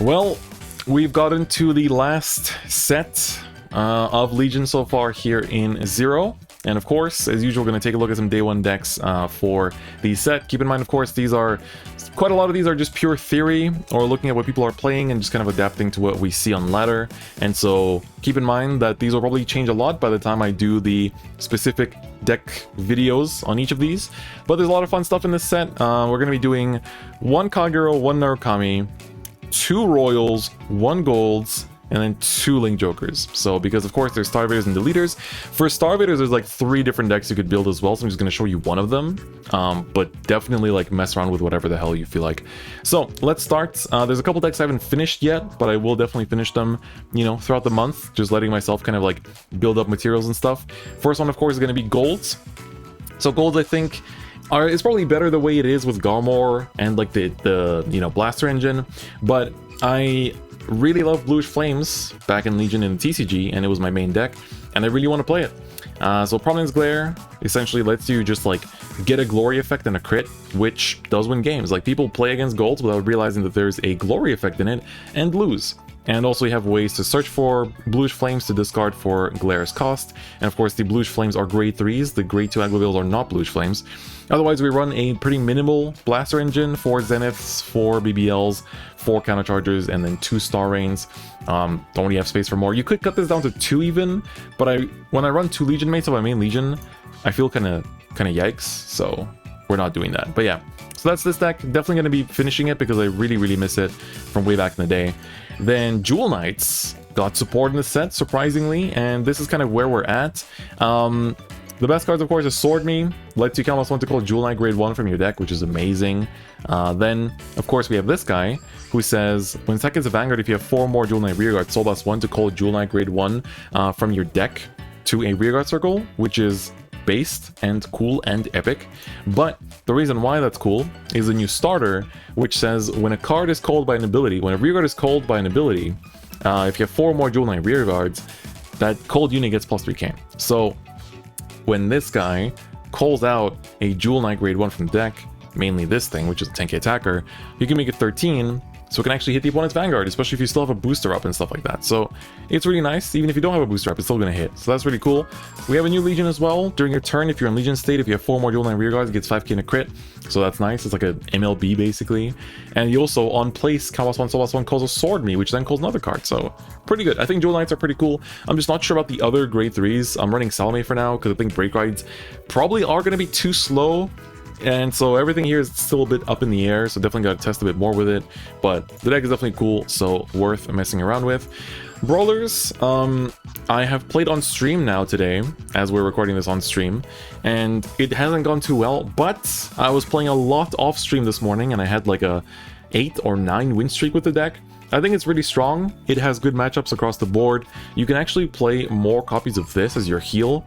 Well, we've gotten to the last set of Legion so far here in Zero. And of course, as usual, we're going to take a look at some day one decks for the set. Keep in mind, of course, these are quite a lot of these are just pure theory or looking at what people are playing and just kind of adapting to what we see on ladder. And so keep in mind that these will probably change a lot by the time I do the specific deck videos on each of these. But there's a lot of fun stuff in this set. We're going to be doing 1 Kagero, 1 Narukami, 2 Royals, 1 Golds, and then 2 Link Jokers. So, because of course there's Star-Vaders and Deletors. For Star-Vaders, there's like 3 different decks you could build as well, so I'm just going to show you one of them. But definitely like mess around with whatever the hell you feel like. So, let's start. There's a couple decks I haven't finished yet, but I will definitely finish them, you know, throughout the month. Just letting myself kind of like build up materials and stuff. First one, of course, is going to be Golds. So, Golds, I think, it's probably better the way it is with Galmor and like the you know, Blaster Engine, but I really love Bluish Flames back in Legion in the TCG, and it was my main deck, and I really want to play it. So Prominence Glare essentially lets you just like get a glory effect and a crit, which does win games. Like, people play against Golds without realizing that there's a glory effect in it and lose. And also you have ways to search for Bluish Flames to discard for Glare's cost. And of course the Bluish Flames are grade 3s, the grade 2 Aggro are not Bluish Flames. Otherwise we run a pretty minimal Blaster Engine, 4 Zeniths, 4 BBLs, 4 Counterchargers, and then 2 Star Rains. Don't really have space for more. You could cut this down to 2 even, but when I run 2 Legion mates of my main Legion, I feel kind of yikes, so we're not doing that. But yeah, so that's this deck. Definitely going to be finishing it because I really miss it from way back in the day. Then Jewel Knights got support in the set, surprisingly, and this is kind of where we're at. The best cards, of course, is Sword Me. Lets you count +1 to call Jewel Knight grade 1 from your deck, which is amazing. Then, of course, we have this guy, who says, when seconds of Vanguard, if you have 4 more Jewel Knight rearguard, soul +1 to call Jewel Knight grade 1 from your deck to a rearguard circle, which is based and cool and epic. But the reason why that's cool is a new starter, which says when a card is called by an ability, when a rearguard is called by an ability, if you have 4 more Jewel Knight rearguards, that called unit gets +3k. So when this guy calls out a Jewel Knight grade 1 from the deck, mainly this thing, which is a 10k attacker, you can make it 13, so it can actually hit the opponent's Vanguard, especially if you still have a booster up and stuff like that. So it's really nice. Even if you don't have a booster up, it's still going to hit. So that's really cool. We have a new Legion as well. During your turn, if you're in Legion state, if you have 4 more Jewel Knight rearguards, it gets 5k in a crit. So that's nice. It's like a MLB basically. And you also, on place, count +1, soul +1 calls a Sword Me, which then calls another card. So pretty good. I think Jewel Knights are pretty cool. I'm just not sure about the other grade 3s. I'm running Salome for now because I think Break Rides probably are going to be too slow. And so everything here is still a bit up in the air, so definitely got to test a bit more with it. But the deck is definitely cool, so worth messing around with. Brawlers, I have played on stream now today, as we're recording this on stream, and it hasn't gone too well, but I was playing a lot off stream this morning, and I had like a 8 or 9 win streak with the deck. I think it's really strong. It has good matchups across the board. You can actually play more copies of this as your heal,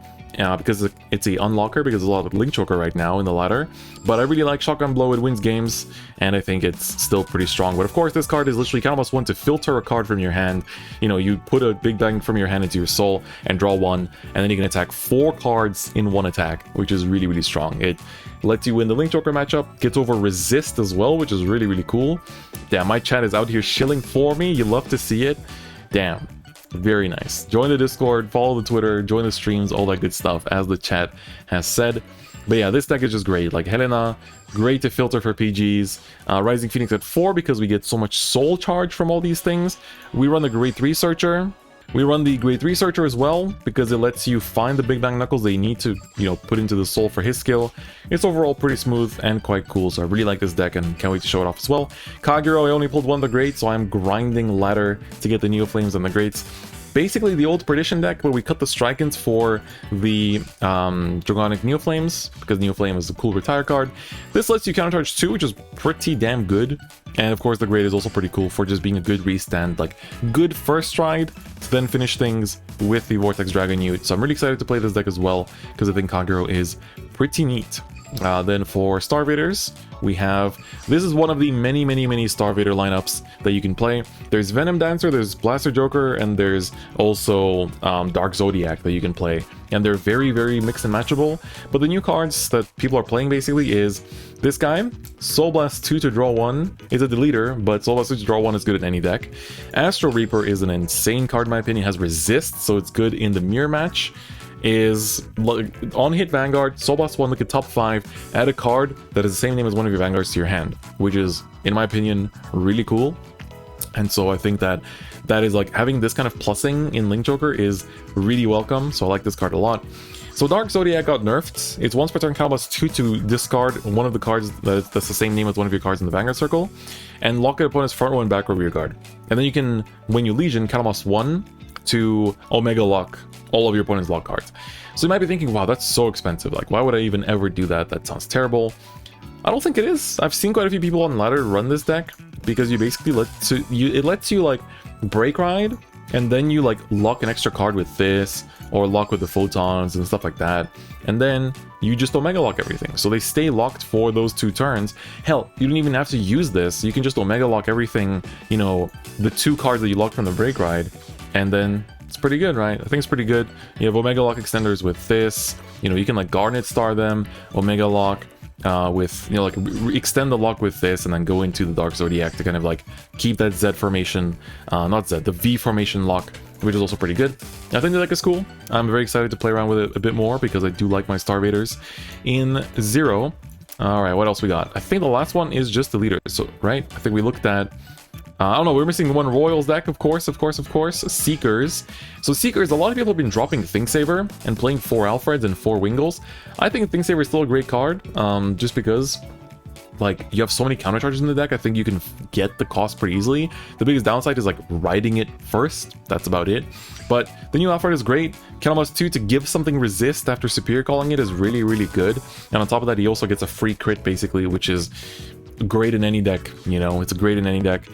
because it's a unlocker, because there's a lot of Link Choker right now in the ladder. But I really like Shotgun Blow, it wins games, and I think it's still pretty strong. But of course, this card is literally count +1 to filter a card from your hand. You know, you put a big bang from your hand into your soul and draw 1, and then you can attack 4 cards in 1 attack, which is really strong. It lets you win the Link Choker matchup, gets over resist as well, which is really cool. Damn, my chat is out here shilling for me. You love to see it. Damn. Very nice. Join the Discord, follow the Twitter, join the streams, all that good stuff, as the chat has said. But yeah, this deck is just great. Like Helena, great to filter for PGs. Rising Phoenix at 4 because we get so much soul charge from all these things. We run the grade 3 Searcher. We run the grade 3 Searcher as well because it lets you find the Big Bang Knuckles they need to, you know, put into the soul for his skill. It's overall pretty smooth and quite cool, so I really like this deck and can't wait to show it off as well. Kagero, I only pulled 1 of the greats, so I'm grinding ladder to get the Neo Flames and the greats. Basically the old Perdition deck where we cut the Strike-ins for the Dragonic Neo Flames, because Neo Flame is a cool retire card. This lets you countercharge 2, which is pretty damn good. And of course the grade is also pretty cool for just being a good restand, like good first stride to then finish things with the Vortex Dragon Ute. So I'm really excited to play this deck as well, because I think Kagero is pretty neat. Then for Star-Vaders, we have, this is one of the many Star-Vader lineups that you can play. There's Venom Dancer, there's Blaster Joker, and there's also Dark Zodiac that you can play. And they're very mix and matchable. But the new cards that people are playing basically is this guy, Soul Blast 2 to draw 1 is a deleter, but Soul Blast 2 to draw 1 is good at any deck. Astral Reaper is an insane card in my opinion, has resist, so it's good in the mirror match. Is on hit Vanguard, Soul Blast 1, look at top 5, add a card that is the same name as one of your Vanguards to your hand, which is, in my opinion, really cool. And so I think that is like, having this kind of plussing in Link Joker is really welcome, so I like this card a lot. So Dark Zodiac got nerfed. It's once per turn combos 2 to discard one of the cards that's the same name as one of your cards in the Vanguard circle, and lock your opponent's front row and back row rear guard. And then you can, when you Legion, combos 1 to Omega Lock all of your opponent's lock cards. So you might be thinking, wow, that's so expensive. Like, why would I even ever do that? That sounds terrible. I don't think it is. I've seen quite a few people on ladder run this deck because you basically it lets you like break ride, and then you like lock an extra card with this, or lock with the photons and stuff like that, and then you just Omega Lock everything. So they stay locked for those 2 turns. Hell, you don't even have to use this. You can just Omega Lock everything, you know, the 2 cards that you locked from the break ride, and then it's pretty good, right? I think it's pretty good. You have Omega Lock extenders with this. You know, you can like Garnet Star them, Omega Lock with, you know, like extend the lock with this, and then go into the Dark Zodiac to kind of like keep that Z formation, not Z, the V formation lock, which is also pretty good. I think the deck is cool. I'm very excited to play around with it a bit more because I do like my Star-Vaders in 0. All right, what else we got? I think the last one is just the leader. So, right? I think we looked at, I don't know, we're missing one Royals deck, of course. Seekers. So Seekers, a lot of people have been dropping Thinksaver and playing 4 Alfreds and 4 Wingles. I think Thinksaver is still a great card, just because, like, you have so many counter charges in the deck. I think you can get the cost pretty easily. The biggest downside is, like, riding it first. That's about it. But the new Alfred is great. Counterblast 2 to give something resist after Superior Calling it is really good. And on top of that, he also gets a free crit, basically, which is great in any deck. You know, it's great in any deck.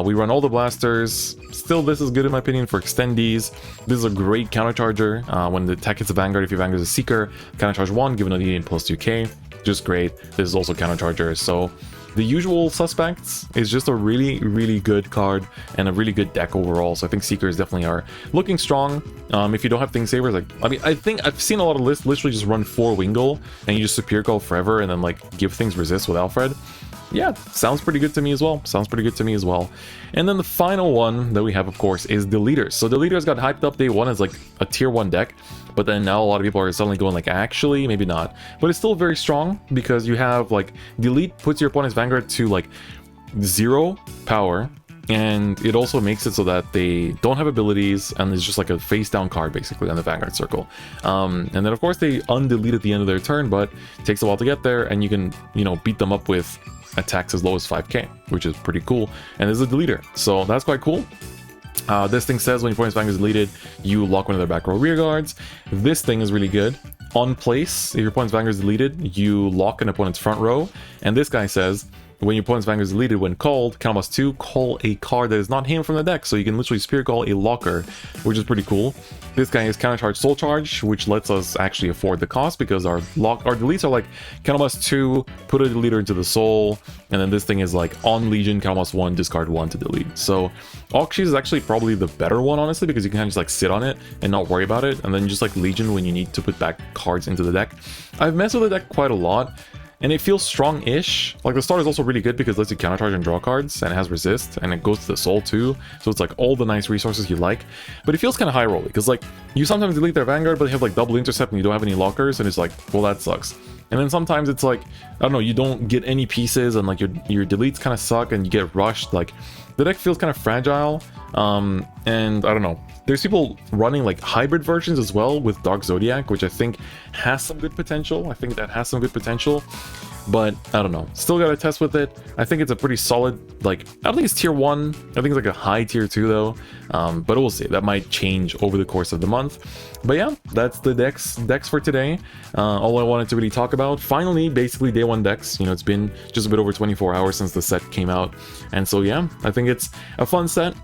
We run all the blasters. Still, this is good in my opinion for extendees. This is a great counter charger. When the attack hits a Vanguard, if your Vanguard is a Seeker, counter charge 1, give another unit plus 2k. Just great. This is also counter charger. So the usual suspects is just a really good card and a really good deck overall. So I think Seekers definitely are looking strong. If you don't have Thinksavers, like, I mean, I think I've seen a lot of lists literally just run 4 Wingle and you just Superior Call forever and then like give things resist with Alfred. Yeah, sounds pretty good to me as well. And then the final one that we have, of course, is Deletors. So Deletors got hyped up day 1 as like a tier 1 deck, but then now a lot of people are suddenly going like, actually, maybe not. But it's still very strong because you have like, Delete puts your opponent's Vanguard to like 0 power, and it also makes it so that they don't have abilities and it's just like a face down card basically on the Vanguard circle. And then of course they undelete at the end of their turn, but it takes a while to get there, and you can, you know, beat them up with attacks as low as 5k, which is pretty cool. And there's a deleter, so that's quite cool. This thing says when your opponent's Vanguard is deleted, you lock one of their back row rear guards. This thing is really good. On place, if your opponent's Vanguard is deleted, you lock an opponent's front row. And this guy says, when your opponent's Vanguard is deleted, when called, counterblast 2, call a card that is not him from the deck. So you can literally Spirit Call a locker, which is pretty cool. This guy is Countercharge Soul Charge, which lets us actually afford the cost because our deletes are like counterblast 2, put a deleter into the soul, and then this thing is like on Legion, counterblast 1, discard 1 to delete. So Auction is actually probably the better one, honestly, because you can kind of just like sit on it and not worry about it, and then just like Legion when you need to put back cards into the deck. I've messed with the deck quite a lot, and it feels strong-ish. Like, the start is also really good because it lets you countercharge and draw cards, and it has resist, and it goes to the soul too, so it's like all the nice resources you like. But it feels kind of high roll because like you sometimes delete their Vanguard, but they have like double intercept and you don't have any lockers, and it's like, well, that sucks. And then sometimes it's like, I don't know, you don't get any pieces, and like your deletes kind of suck, and you get rushed. Like, the deck feels kind of fragile, and I don't know. There's people running like hybrid versions as well with Dark Zodiac, which I think has some good potential. But I don't know. Still gotta test with it. I think it's a pretty solid, like, I don't think it's tier 1. I think it's like a high tier 2 though. But we'll see. That might change over the course of the month. But yeah, that's the decks for today. All I wanted to really talk about. Finally, basically day 1 decks. You know, it's been just a bit over 24 hours since the set came out. And so yeah, I think it's a fun set.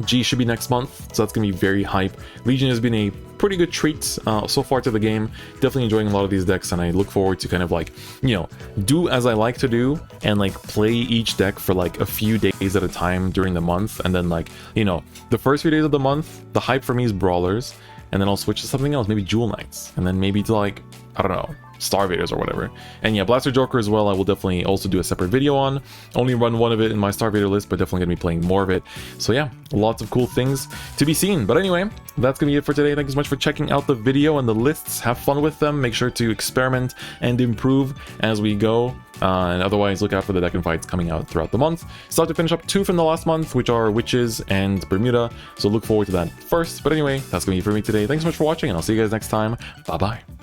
G should be next month, so that's gonna be very hype. Legion has been a pretty good treats so far to the game. Definitely enjoying a lot of these decks, and I look forward to kind of like, you know, do as I like to do and like play each deck for like a few days at a time during the month. And then like, you know, the first few days of the month, the hype for me is Brawlers, and then I'll switch to something else, maybe Jewel Knights, and then maybe to like, I don't know, Star-Vaders or whatever. And yeah, Blaster Joker as well, I will definitely also do a separate video on. Only run one of it in my Star-Vader list, but definitely gonna be playing more of it. So yeah, lots of cool things to be seen. But anyway, that's gonna be it for today. Thank you so much for checking out the video and the lists. Have fun with them. Make sure to experiment and improve as we go. And otherwise, look out for the deck and fights coming out throughout the month. Still have to finish up 2 from the last month, which are Witches and Bermuda. So look forward to that first. But anyway, that's gonna be it for me today. Thanks so much for watching, and I'll see you guys next time. Bye-bye.